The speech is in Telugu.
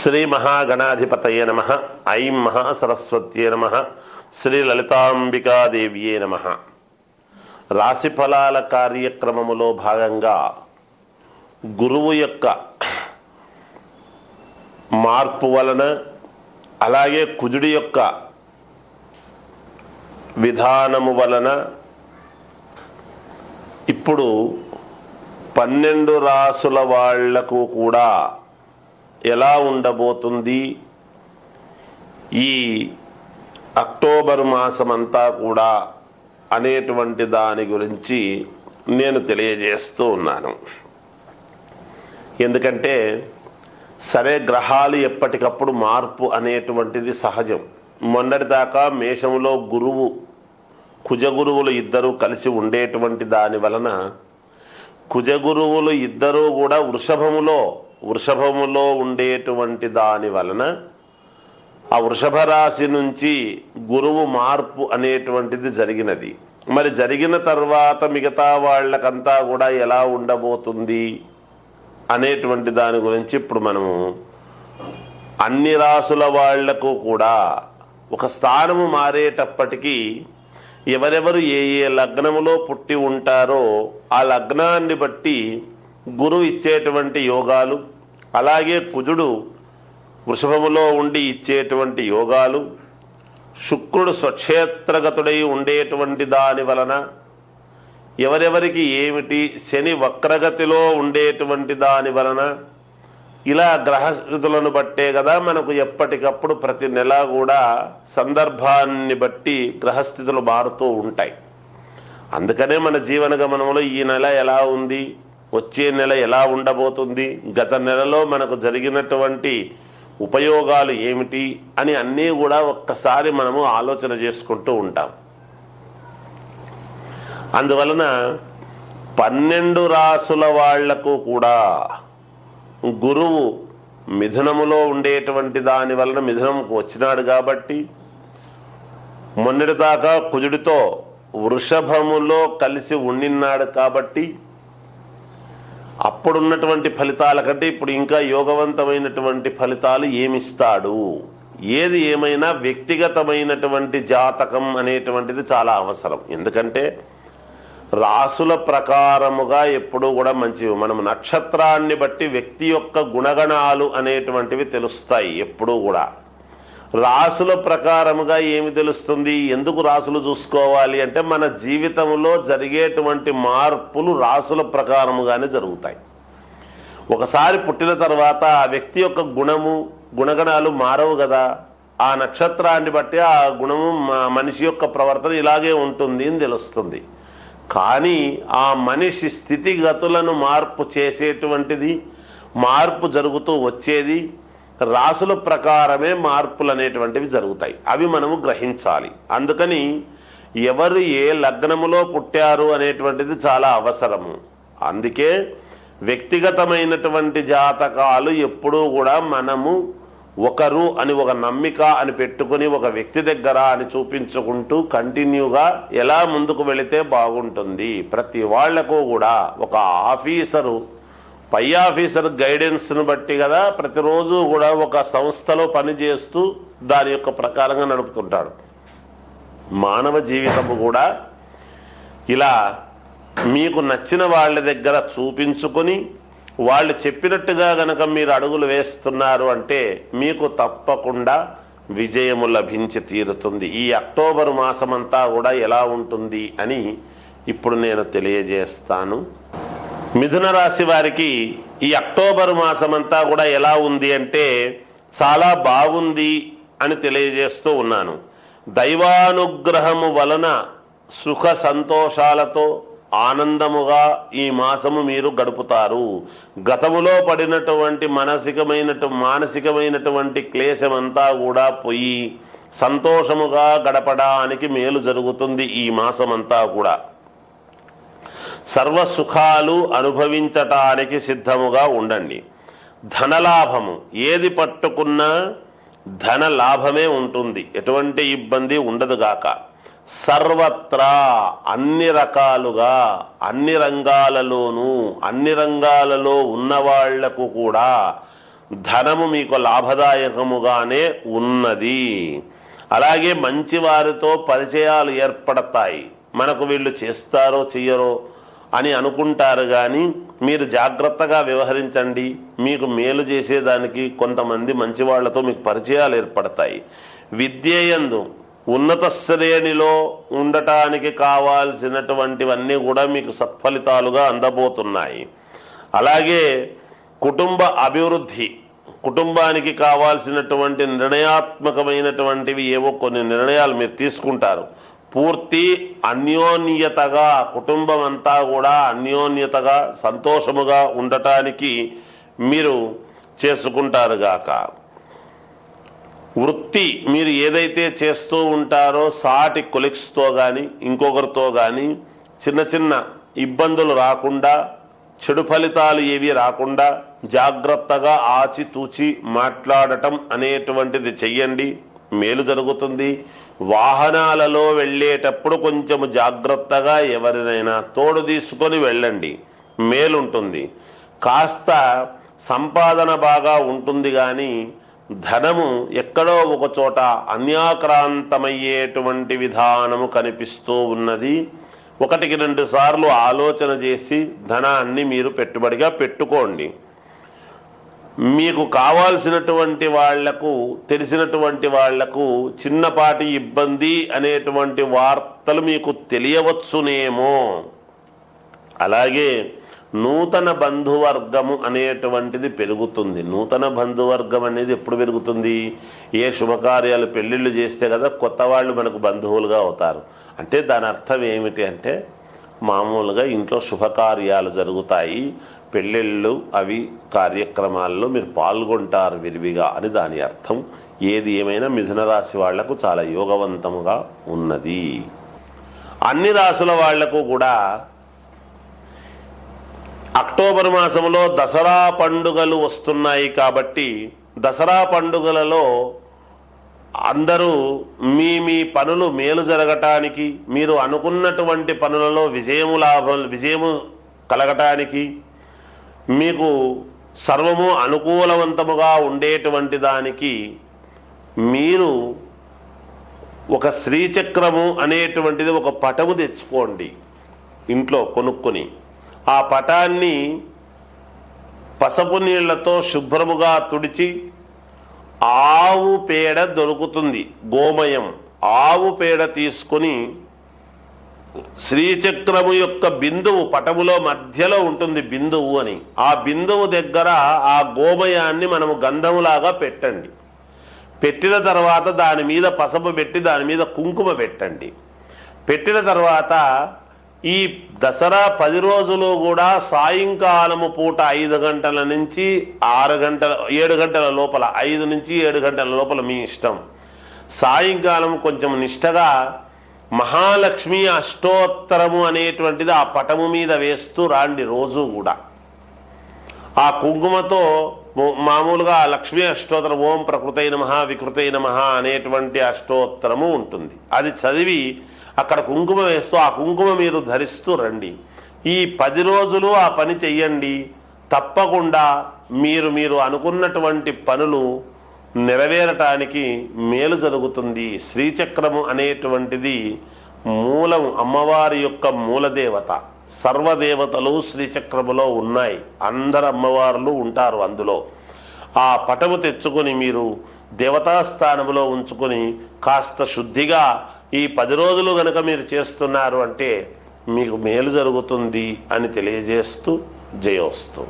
శ్రీ మహాగణాధిపతయే నమః. ఐం మహాసరస్వత్యే నమః. శ్రీ లలితాంబికాదేవ్యే నమః. రాశి ఫలాల కార్యక్రమములో భాగంగా గురువు యొక్క మార్పు వలన, అలాగే కుజుడి యొక్క విధానము వలన ఇప్పుడు 12 రాసుల వాళ్లకు కూడా ఎలా ఉండబోతుంది, ఈ అక్టోబర్ మాసమంతా కూడా అనేటువంటి దాని గురించి నేను తెలియజేస్తూ ఉన్నాను. ఎందుకంటే సరే, గ్రహాలు ఎప్పటికప్పుడు మార్పు అనేటువంటిది సహజం. మొన్నటిదాకా మేషంలో గురువు కుజగురువులు ఇద్దరూ కలిసి ఉండేటువంటి దాని వలన కుజగురువులు ఇద్దరూ కూడా వృషభములో ఉండేటువంటి దాని వలన ఆ వృషభ రాశి నుంచి గురువు మార్పు అనేటువంటిది జరిగినది. మరి జరిగిన తర్వాత మిగతా వాళ్ళకంతా కూడా ఎలా ఉండబోతుంది అనేటువంటి దాని గురించి ఇప్పుడు మనము అన్ని రాసుల వాళ్లకు కూడా ఒక స్థానము మారేటప్పటికీ ఎవరెవరు ఏ లగ్నములో పుట్టి ఉంటారో ఆ లగ్నాన్ని బట్టి గురువు ఇచ్చేటువంటి యోగాలు, అలాగే కుజుడు వృషభములో ఉండి ఇచ్చేటువంటి యోగాలు, శుక్రుడు స్వక్షేత్రగతుడై ఉండేటువంటి దాని వలన ఎవరెవరికి ఏమిటి, శని వక్రగతిలో ఉండేటువంటి దాని వలన, ఇలా గ్రహస్థితులను బట్టే కదా మనకు ఎప్పటికప్పుడు ప్రతి నెల కూడా సందర్భాన్ని బట్టి గ్రహస్థితులు మారుతూ ఉంటాయి. అందుకనే మన జీవన గమనంలో ఈ నెల ఎలా ఉంది, వచ్చే నెల ఎలా ఉండబోతుంది, గత నెలలో మనకు జరిగినటువంటి ఉపయోగాలు ఏమిటి అని అన్నీ కూడా ఒక్కసారి మనము ఆలోచన చేసుకుంటూ ఉంటాం. అందువలన 12 రాసుల వాళ్లకు కూడా గురువు మిథునములో ఉండేటువంటి దాని వలన మిథునంకు వచ్చినాడు కాబట్టి, మొన్నటిదాకా కుజుడితో వృషభములో కలిసి ఉండినాడు కాబట్టి అప్పుడున్నటువంటి ఫలితాల కంటే ఇప్పుడు ఇంకా యోగవంతమైనటువంటి ఫలితాలు ఏమిస్తాడు. ఏది ఏమైనా వ్యక్తిగతమైనటువంటి జాతకం అనేటువంటిది చాలా అవసరం. ఎందుకంటే రాసుల ప్రకారముగా ఎప్పుడూ కూడా మంచివి. మనం నక్షత్రాన్ని బట్టి వ్యక్తి యొక్క గుణగణాలు అనేటువంటివి తెలుస్తాయి. ఎప్పుడూ కూడా రాసుల ప్రకారముగా ఏమి తెలుస్తుంది, ఎందుకు రాసులు చూసుకోవాలి అంటే మన జీవితంలో జరిగేటువంటి మార్పులు రాసుల ప్రకారముగానే జరుగుతాయి. ఒకసారి పుట్టిన తర్వాత ఆ వ్యక్తి యొక్క గుణగణాలు మారవు కదా. ఆ నక్షత్రాన్ని బట్టి ఆ గుణము మనిషి యొక్క ప్రవర్తన ఇలాగే ఉంటుంది అని తెలుస్తుంది. కానీ ఆ మనిషి స్థితిగతులను మార్పు చేసేటువంటిది, మార్పు జరుగుతూ వచ్చేది రాసుల ప్రకారమే మార్పులు అనేటువంటివి జరుగుతాయి. అవి మనము గ్రహించాలి. అందుకని ఎవరు ఏ లగ్నములో పుట్టారు అనేటువంటిది చాలా అవసరము. అందుకే వ్యక్తిగతమైనటువంటి జాతకాలు ఎప్పుడూ కూడా మనము ఒకరు అని ఒక నమ్మిక అని పెట్టుకుని ఒక వ్యక్తి దగ్గర అని చూపించుకుంటూ కంటిన్యూగా ఎలా ముందుకు వెళితే బాగుంటుంది. ప్రతి వాళ్లకు కూడా ఒక ఆఫీసరు, పై ఆఫీసర్ గైడెన్స్ను బట్టి కదా ప్రతిరోజు కూడా ఒక సంస్థలో పనిచేస్తూ దాని యొక్క ప్రకారంగా నడుపుతుంటాడు. మానవ జీవితము కూడా ఇలా మీకు నచ్చిన వాళ్ళ దగ్గర చూపించుకొని వాళ్ళు చెప్పినట్టుగా గనక మీరు అడుగులు వేస్తున్నారు అంటే మీకు తప్పకుండా విజయము లభించి తీరుతుంది. ఈ అక్టోబర్ మాసమంతా కూడా ఎలా ఉంటుంది అని ఇప్పుడు నేను తెలియజేస్తాను. మిథున రాశి వారికి ఈ అక్టోబర్ మాసమంతా కూడా ఎలా ఉంది అంటే చాలా బాగుంది అని తెలియజేస్తూ ఉన్నాను. దైవానుగ్రహము వలన సుఖ సంతోషాలతో ఆనందముగా ఈ మాసము మీరు గడుపుతారు. గతములో పడినటువంటి మానసికమైనటువంటి క్లేశమంతా కూడా పోయి సంతోషముగా గడపడానికి మేలు జరుగుతుంది. ఈ మాసమంతా కూడా సర్వ సుఖాలు అనుభవించటానికి సిద్ధముగా ఉండండి. ధనలాభము, ఏది పట్టుకున్నా ధన లాభమే ఉంటుంది, ఎటువంటి ఇబ్బంది ఉండదుగాక. సర్వత్రా అన్ని రకాలుగా అన్ని రంగాలలోనూ అన్ని రంగాలలో ఉన్నవాళ్లకు కూడా ధనము మీకు లాభదాయకముగానే ఉన్నది. అలాగే మంచి వారితో పరిచయాలు ఏర్పడతాయి. మనకు వీళ్ళు చేస్తారో చెయ్యరో అని అనుకుంటారు, కానీ మీరు జాగ్రత్తగా వ్యవహరించండి. మీకు మేలు చేసేదానికి కొంతమంది మంచి వాళ్లతో మీకు పరిచయాలు ఏర్పడతాయి. విద్యయందు ఉన్నత శ్రేణిలో ఉండటానికి కావాల్సినటువంటివన్నీ కూడా మీకు సత్ఫలితాలుగా అందబోతున్నాయి. అలాగే కుటుంబ అభివృద్ధి, కుటుంబానికి కావాల్సినటువంటి నిర్ణయాత్మకమైనటువంటివి ఏవో కొన్ని నిర్ణయాలు మీరు తీసుకుంటారు. పూర్తి అన్యోన్యతగా కుటుంబం అంతా కూడా అన్యోన్యతగా సంతోషముగా ఉండటానికి మీరు చేసుకుంటారుగాక. వృత్తి మీరు ఏదైతే చేస్తూ ఉంటారో సాటి కొలీగ్స్తో కానీ ఇంకొకరితో కానీ చిన్న చిన్న ఇబ్బందులు రాకుండా, చెడు ఫలితాలు ఏవి రాకుండా జాగ్రత్తగా ఆచితూచి మాట్లాడటం అనేటువంటిది చెయ్యండి, మేలు జరుగుతుంది. వాహనాలలో వెళ్ళేటప్పుడు కొంచెం జాగ్రత్తగా ఎవరినైనా తోడు తీసుకొని వెళ్ళండి, మేలుంటుంది. కాస్త సంపాదన బాగా ఉంటుంది, కానీ ధనము ఎక్కడో ఒక చోట అన్యాక్రాంతమయ్యేటువంటి విధానము కనిపిస్తూ ఉన్నది. 1-2 సార్లు ఆలోచన చేసి ధనాన్ని మీరు పెట్టుబడిగా పెట్టుకోండి. మీకు కావాల్సినటువంటి వాళ్లకు, తెలిసినటువంటి వాళ్లకు చిన్నపాటి ఇబ్బంది అనేటువంటి వార్తలు మీకు తెలియవచ్చునేమో. అలాగే నూతన బంధువర్గము అనేటువంటిది పెరుగుతుంది. నూతన బంధువర్గం అనేది ఎప్పుడు పెరుగుతుంది? ఏ శుభకార్యాలు పెళ్ళిళ్ళు చేస్తే కదా కొత్త వాళ్ళు మనకు బంధువులుగా అవుతారు. అంటే దాని అర్థం ఏమిటి అంటే, మామూలుగా ఇంట్లో శుభకార్యాలు జరుగుతాయి, పెళ్ళిళ్ళు అవి కార్యక్రమాల్లో మీరు పాల్గొంటారు విరివిగా అని దాని అర్థం. ఏది ఏమైనా మిథున రాశి వాళ్లకు చాలా యోగవంతముగా ఉన్నది. అన్ని రాశుల వాళ్లకు కూడా అక్టోబర్ మాసంలో దసరా పండుగలు వస్తున్నాయి కాబట్టి దసరా పండుగలలో అందరూ మీ మీ పనులు మేలు జరగటానికి, మీరు అనుకున్నటువంటి పనులలో విజయము కలగటానికి, మీకు సర్వము అనుకూలవంతముగా ఉండేటువంటి దానికి మీరు ఒక శ్రీచక్రము అనేటువంటిది ఒక పటము తెచ్చుకోండి ఇంట్లో కొనుక్కొని. ఆ పటాన్ని పసుపు నీళ్లతో శుభ్రముగా తుడిచి, ఆవు పేడ దొరుకుతుంది, గోమయం, ఆవు పేడ తీసుకొని శ్రీచక్రము యొక్క బిందువు పటములో మధ్యలో ఉంటుంది బిందువు అని, ఆ బిందువు దగ్గర ఆ గోమయాన్ని మనము గంధములాగా పెట్టండి. పెట్టిన తర్వాత దాని మీద పసుపు పెట్టి దాని మీద కుంకుమ పెట్టండి. పెట్టిన తర్వాత ఈ దసరా 10 రోజులు కూడా సాయంకాలము పూట 5 గంటల నుంచి 7 గంటల లోపల, 5 నుంచి 7 గంటల లోపల మీ ఇష్టం, సాయంకాలం కొంచెం నిష్టగా మహాలక్ష్మి అష్టోత్తరము అనేటువంటిది ఆ పటము మీద వేస్తూ రాండి. రోజు కూడా ఆ కుంకుమతో మామూలుగా లక్ష్మీ అష్టోత్తరం, ఓం ప్రకృతై నమః వికృతై నమః అనేటువంటి అష్టోత్తరము ఉంటుంది. అది చదివి అక్కడ కుంకుమ వేస్తూ ఆ కుంకుమ మీరు ధరిస్తూ రండి. ఈ 10 రోజులు ఆ పని చెయ్యండి. తప్పకుండా మీరు అనుకున్నటువంటి పనులు నెరవేరటానికి మేలు జరుగుతుంది. శ్రీచక్రము అనేటువంటిది మూలం, అమ్మవారి యొక్క మూలదేవత. సర్వదేవతలు శ్రీచక్రములో ఉన్నాయి, అందరు అమ్మవార్లు ఉంటారు అందులో. ఆ పటము తెచ్చుకొని మీరు దేవతాస్థానములో ఉంచుకొని కాస్త శుద్ధిగా ఈ 10 రోజులు గనక మీరు చేస్తున్నారు అంటే మీకు మేలు జరుగుతుంది అని తెలియజేస్తూ జయోస్తు.